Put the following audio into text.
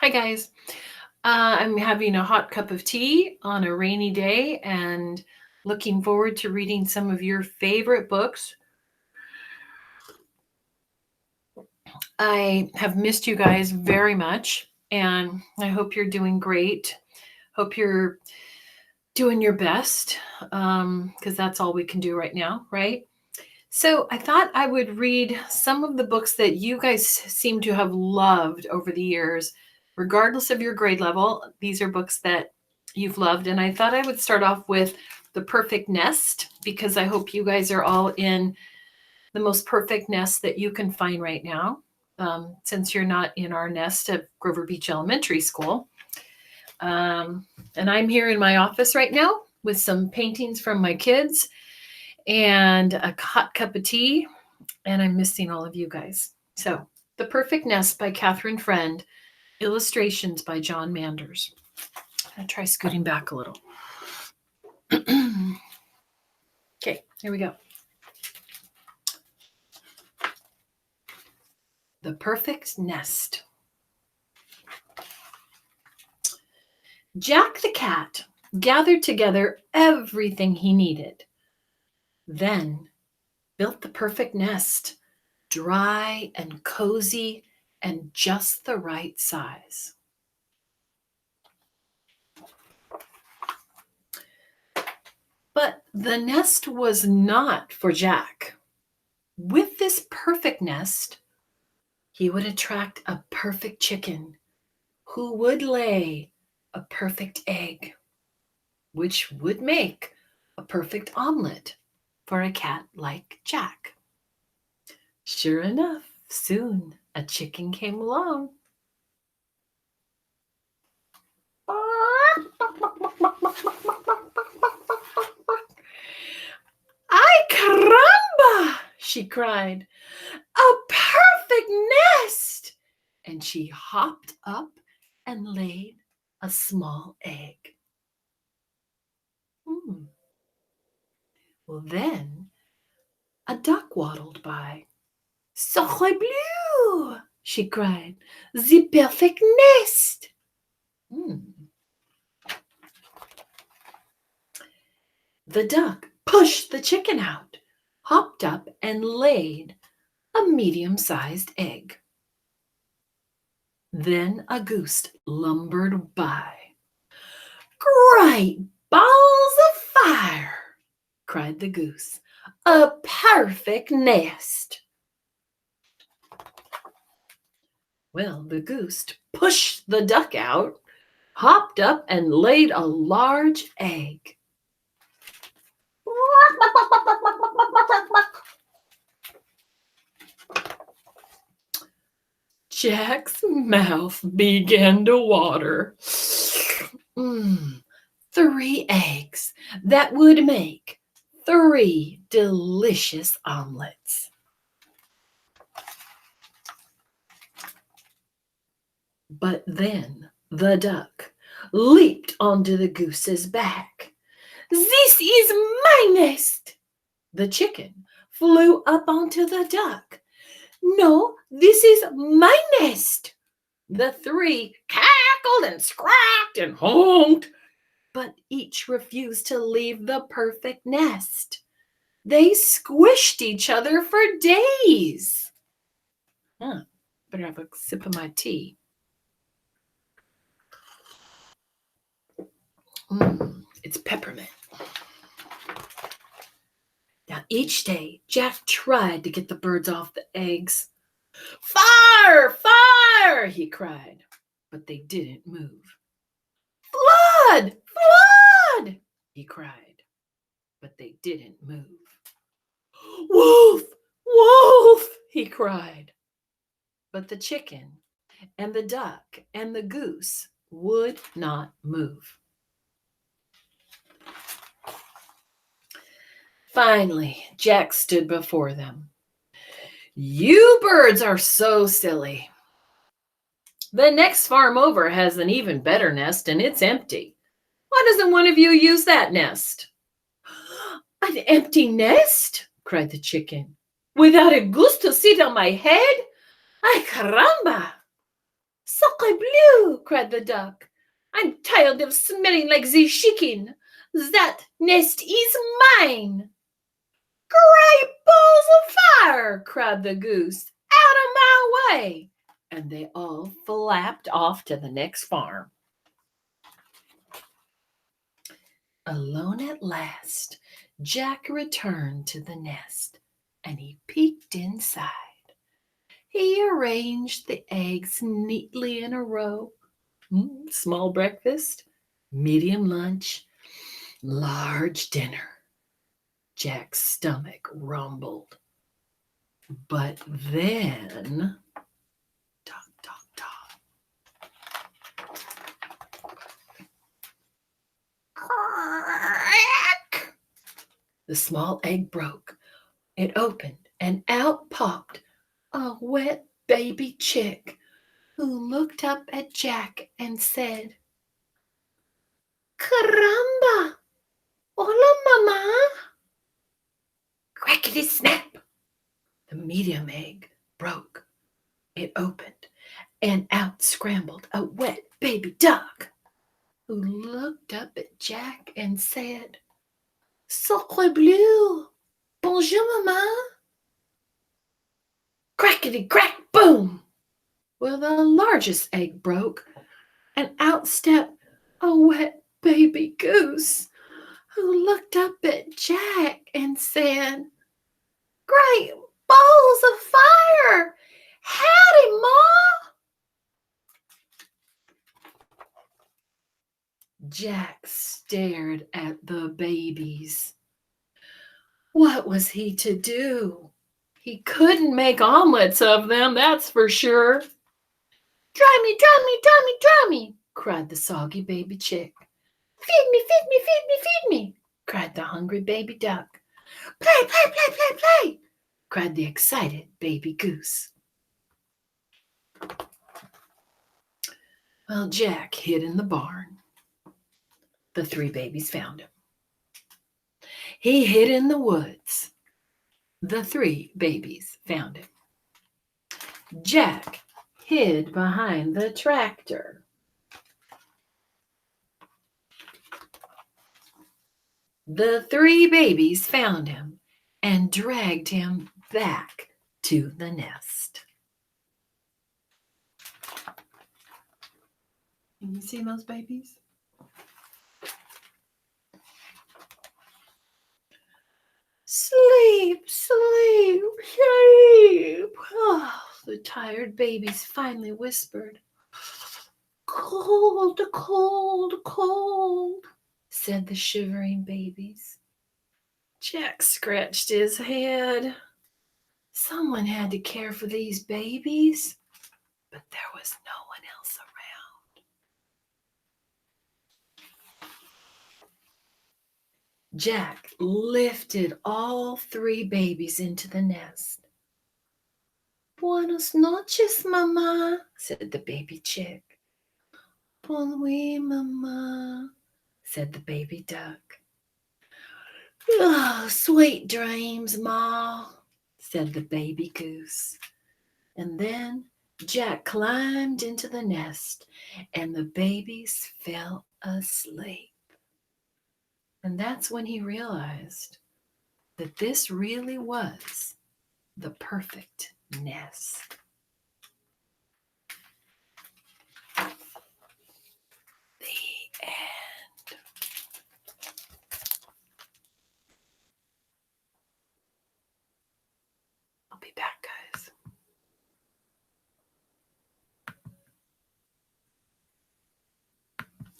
Hi, guys. I'm having a hot cup of tea on a rainy day and looking forward to reading some of your favorite books. I have missed you guys very much, and I hope you're doing great. Hope you're doing your best because that's all we can do right now, right? So, I thought I would read some of the books that you guys seem to have loved over the years, regardless of your grade level. These are books that you've loved. And I thought I would start off with The Perfect Nest because I hope you guys are all in the most perfect nest that you can find right now, since you're not in our nest at Grover Beach Elementary School. And I'm here in my office right now with some paintings from my kids and a hot cup of tea, and I'm missing all of you guys. So, The Perfect Nest by Catherine Friend, illustrations by John Manders. I'm going to try scooting back a little. Okay, here we go. The Perfect Nest. Jack the cat gathered together everything he needed, then built the perfect nest, dry and cozy and just the right size. But the nest was not for Jack. With this perfect nest, he would attract a perfect chicken who would lay a perfect egg, which would make a perfect omelet for a cat like Jack. Sure enough, soon a chicken came along. Ay caramba, she cried. A perfect nest! And she hopped up and laid a small egg. Well, then a duck waddled by. Sacre bleu! She cried. The perfect nest! The duck pushed the chicken out, hopped up, and laid a medium-sized egg. Then a goose lumbered by. Great balls of fire, cried the goose. A perfect nest. Well, the goose pushed the duck out, hopped up, and laid a large egg. Jack's mouth began to water. 3 eggs that would make 3 delicious omelets. But then the duck leaped onto the goose's back. This is my nest! The chicken flew up onto the duck. No, this is my nest! The 3 cackled and scracked and honked, but each refused to leave the perfect nest. They squished each other for days. Better have a sip of my tea. It's peppermint. Now, each day, Jack tried to get the birds off the eggs. Fire! Fire! He cried, but they didn't move. Flood! Flood! He cried, but they didn't move. Wolf! Wolf! He cried, but the chicken and the duck and the goose would not move. Finally, Jack stood before them. You birds are so silly. The next farm over has an even better nest and it's empty. Why doesn't one of you use that nest? An empty nest? Cried the chicken. Without a goose to sit on my head? Ay caramba! Sacre bleu! cried the duck. "I'm tired of smelling like this chicken. That nest is mine." "Great balls of fire!" cried the goose. "Out of my way!" And they all flapped off to the next farm. Alone at last, Jack returned to the nest, and he peeked inside. He arranged the eggs neatly in a row. Small breakfast, medium lunch, large dinner. Jack's stomach rumbled. But then, tock, tock, tock. Crack! The small egg broke. It opened, and out popped a wet baby chick who looked up at Jack and said, "Caramba! Hola, Mama!" Crackety snap! The medium egg broke. It opened, and out scrambled a wet baby duck who looked up at Jack and said, "Sacre bleu! Bonjour, Mama!" Crackety crack, boom! Well, the largest egg broke, and out stepped a wet baby goose who looked up at Jack and said, "Great balls of fire! Howdy, Ma!" Jack stared at the babies. What was he to do? He couldn't make omelets of them, that's for sure. "Dry me, dry me, dry me, dry me!" cried the soggy baby chick. "Feed me, feed me, feed me, feed me!" cried the hungry baby duck. "Play, play, play, play, play!" cried the excited baby goose. Well, Jack hid in the barn. The three babies found him. He hid in the woods. The three babies found him. Jack hid behind the tractor. The three babies found him and dragged him back to the nest. Can you see those babies? Sleep, sleep, sleep. Oh, the tired babies finally whispered. "Cold, cold, cold," said the shivering babies. Jack scratched his head. Someone had to care for these babies, but there was no one else around. Jack lifted all three babies into the nest. "Buenas noches, Mama," said the baby chick. "Bon nuit, Mama," said the baby duck. "Oh, sweet dreams, Ma," said the baby goose. And then Jack climbed into the nest, and the babies fell asleep. And that's when he realized that this really was the perfect nest.